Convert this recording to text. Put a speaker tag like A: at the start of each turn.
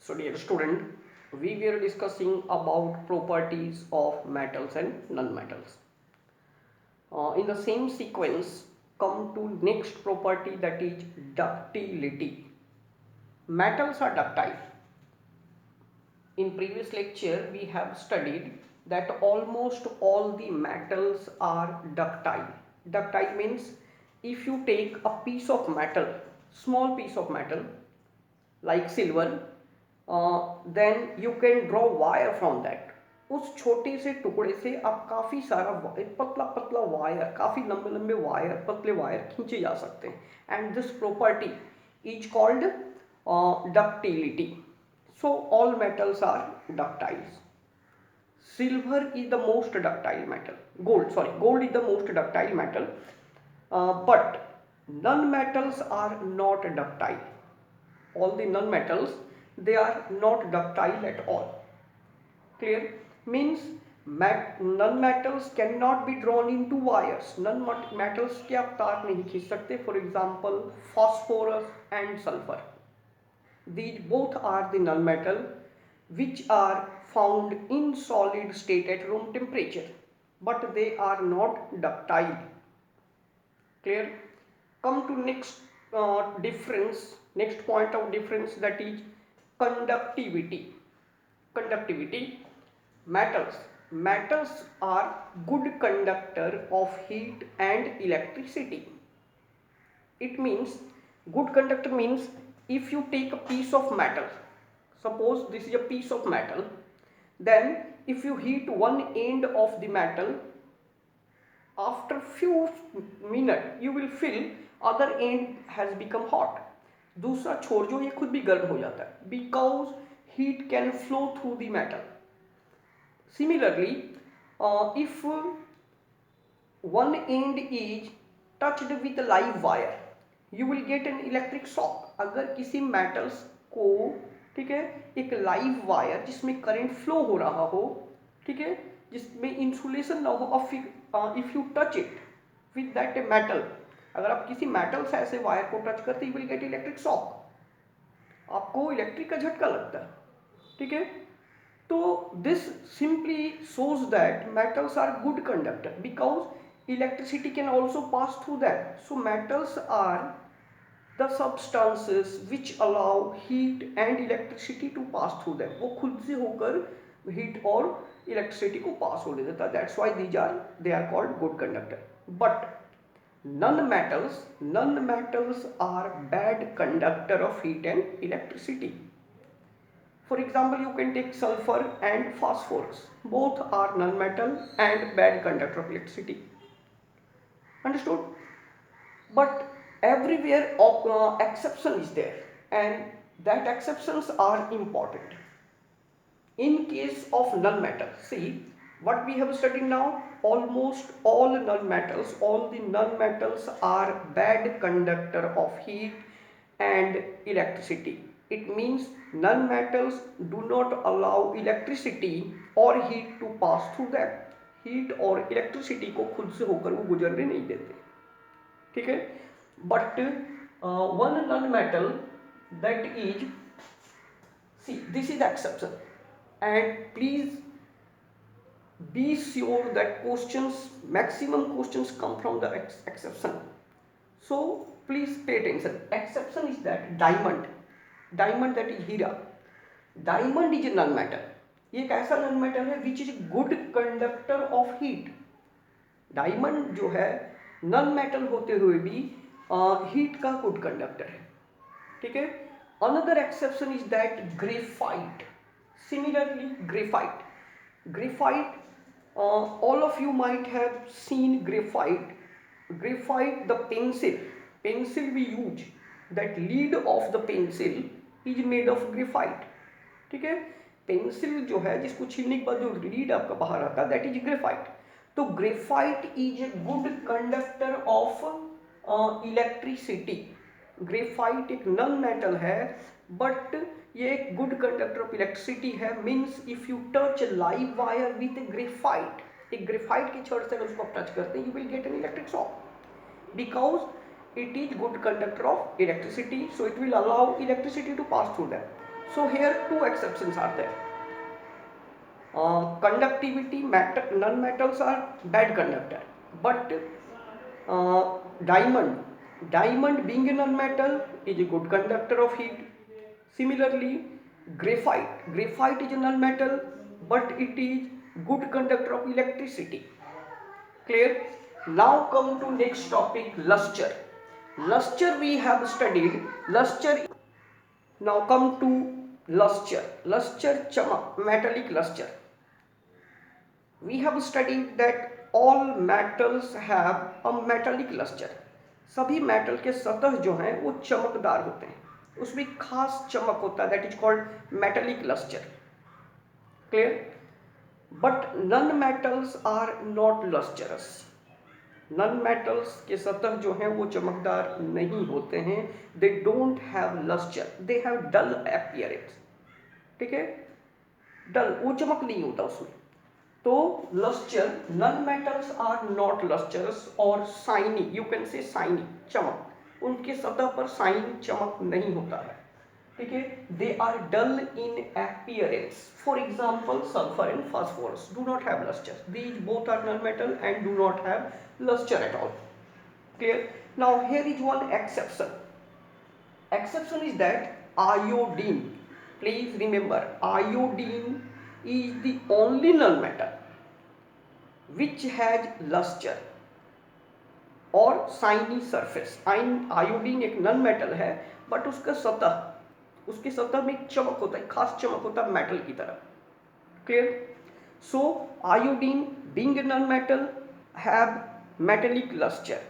A: So dear student, we were discussing about properties of metals and non-metals. In the same sequence, come to next property, that is ductility. Metals are ductile. In previous lecture, we have studied that almost all the metals are ductile. Ductile means if you take a piece of metal, small piece of metal like silver, then you can draw wire from that. उस छोटे से टुकड़े से आप काफ़ी सारा पतला पतला वायर, काफ़ी लंबे लंबे वायर, पतले वायर खींचे जा सकते हैं. And this property is called ductility. So all metals are ductiles. Silver is the most ductile metal. Gold is the most ductile metal. But non-metals are not ductile. All the non-metals, they are not ductile at all. Clear? Means non-metals cannot be drawn into wires. Non-metals के आप तार नहीं खींच सकते. For example, phosphorus and sulfur. These both are the non-metal which are found in solid state at room temperature, but they are not ductile. Clear? Come to next difference, next point of difference, that is conductivity. Conductivity. Metals are good conductor of heat and electricity. It means, good conductor means, if you take a piece of metal, suppose this is a piece of metal, then if you heat one end of the metal, after few minutes you will feel other end has become hot. दूसरा छोर जो ये खुद भी गर्म हो जाता है, because heat can flow through the metal. Similarly, if one end is touched with a live wire, you will get an electric shock. अगर किसी metals को, ठीक है, एक लाइव वायर जिसमें करंट फ्लो हो रहा हो, ठीक है, जिसमें इंसुलेशन ना हो, if you touch it with that metal, अगर आप किसी मेटल से ऐसे वायर को टच करते, you will get electric shock. आपको इलेक्ट्रिक का झटका लगता है. ठीक है. तो this simply shows that metals are good conductor because electricity can also pass through that. So metals are the substances which allow heat and electricity to pass through them. वो खुद से होकर heat और electricity को pass होने देता है. That's why they are called good conductor. But non-metals are bad conductor of heat and electricity. For example, you can take sulfur and phosphorus. Both are non-metal and bad conductor of electricity. Understood? But everywhere exception is there, and that exceptions are important. In case of non-metal, see what we have studied now, almost all the non-metals are bad conductor of heat and electricity. It means non-metals do not allow electricity or heat to pass through them. heat और electricity को खुद से होकर वो गुजरने नहीं देते. ठीक है. But one non-metal, that is, see, this is the exception, and please be sure that maximum questions come from the exception. So please pay attention. Exception is that diamond, that is Heera. Diamond is a non-metal. ये एक ऐसा non-metal है which is a good conductor of heat. Diamond जो है non-metal होते हुए भी heat का गुड कंडक्टर है. ठीक है. Another exception is that graphite. Similarly graphite all of you might have seen graphite. The pencil we use, that lead of the pencil is made of graphite. ठीक है. Pencil जो है जिसको छीलने के बाद जो लीड आपका बाहर आता है, दैट इज ग्रेफाइट. तो graphite is a good conductor of electricity. Graphite एक नॉन मेटल है, बट ये एक गुड कंडक्टर ऑफ इलेक्ट्रिसिटी है. Means if you touch live wire with graphite, एक ग्रेफाइट की छड़ से अगर उसको आप टच करते हैं, you will get an electric shock because it is good conductor of electricity, so it will allow electricity to pass through them. So here two exceptions are there. Conductivity, non-metals are bad conductor, but uh, diamond, diamond being a non-metal is a good conductor of heat. Similarly, graphite, graphite is a non-metal, but it is good conductor of electricity. Clear? Now come to next topic, luster. Luster we have studied. Luster. Now come to luster. Luster chamak, metallic luster. We have studied that all metals have a metallic luster. सभी metal के सतह जो हैं वो चमकदार होते हैं, उसमें खास चमक होता है, that is called metallic lustre. Clear? But non metals are not lustrous. Non metals के सतह जो हैं वो चमकदार नहीं होते हैं. They don't have lustre, they have dull appearance. ठीक है, डल, वो चमक नहीं होता उसमें. तो lustre, non metals are not lustres और shiny, you can say Saini, चमक, उनके सतह पर साइन चमक नहीं होता है. ठीक है, they are dull in appearance. For example sulphur and phosphorus do not have lustre. These both are non metal and do not have lustre at all. Clear? Now here is one exception. Exception is that iodine. Please remember, iodine is the only non-metal which has luster और shiny surface. Iodine एक non metal है, but उसका सतह, उसके सतह में एक चमक होता है, खास चमक होता है मेटल की तरह. Clear? So iodine being a non-metal have metallic luster.